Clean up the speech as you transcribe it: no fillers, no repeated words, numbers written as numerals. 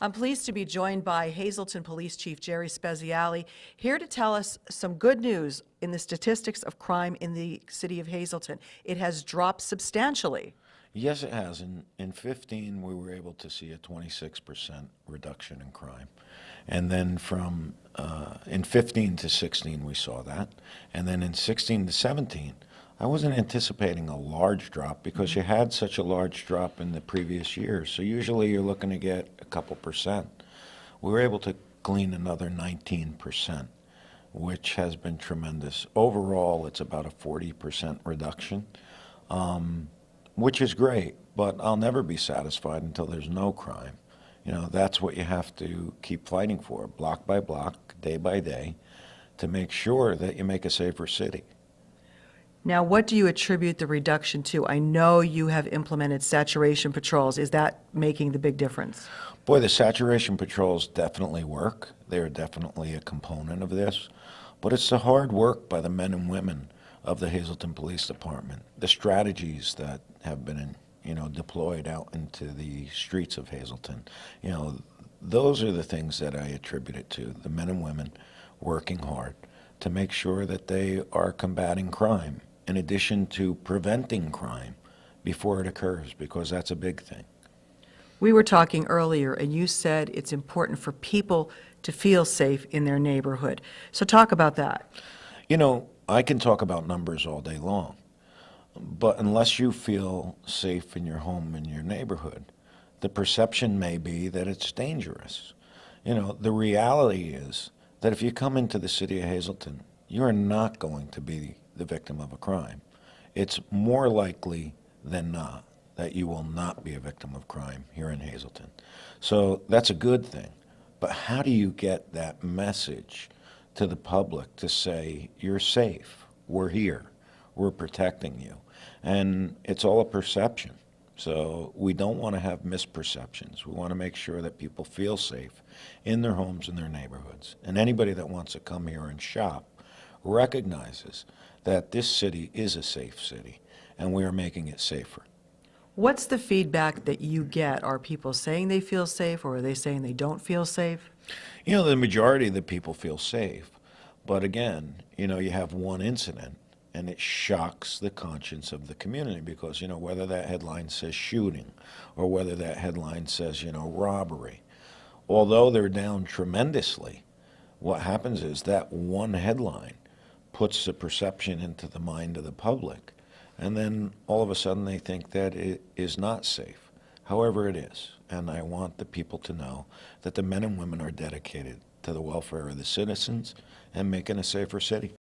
I'm pleased to be joined by Hazleton Police Chief Jerry Speziale, here to tell us some good news in the statistics of crime in the city of Hazleton. It has dropped substantially. Yes, it has. In 15, we were able to see a 26% reduction in crime. And then from in 15 to 16, we saw that. And then in 16 to 17, I wasn't anticipating a large drop because you had such a large drop in the previous years. So usually you're looking to get a couple percent. We were able to glean another 19%, which has been tremendous. Overall, it's about a 40% reduction. Which is great, but I'll never be satisfied until there's no crime. You know, that's what you have to keep fighting for, block by block, day by day, to make sure that you make a safer city. Now, what do you attribute the reduction to? I know you have implemented saturation patrols. Is that making the big difference? Boy, the saturation patrols definitely work. They're definitely a component of this, but it's the hard work by the men and women of the Hazleton Police Department, the strategies that have been, deployed out into the streets of Hazleton. Those are the things that I attribute it to, the men and women working hard to make sure that they are combating crime, in addition to preventing crime before it occurs, because that's a big thing. We were talking earlier, and you said it's important for people to feel safe in their neighborhood. So talk about that. I can talk about numbers all day long, but unless you feel safe in your home, in your neighborhood, the perception may be that it's dangerous. The reality is that if you come into the city of Hazleton, you are not going to be the victim of a crime. It's more likely than not that you will not be a victim of crime here in Hazleton. So that's a good thing. But how do you get that message to the public to say, you're safe, we're here, we're protecting you? And it's all a perception. So we don't want to have misperceptions. We want to make sure that people feel safe in their homes and their neighborhoods. And anybody that wants to come here and shop recognizes that this city is a safe city, and we are making it safer. What's the feedback that you get? Are people saying they feel safe, or are they saying they don't feel safe? The majority of the people feel safe. But again, you have one incident, and it shocks the conscience of the community because, whether that headline says shooting or whether that headline says, robbery, although they're down tremendously, what happens is that one headline puts the perception into the mind of the public. And then all of a sudden they think that it is not safe. However, it is. And I want the people to know that the men and women are dedicated to the welfare of the citizens and making a safer city.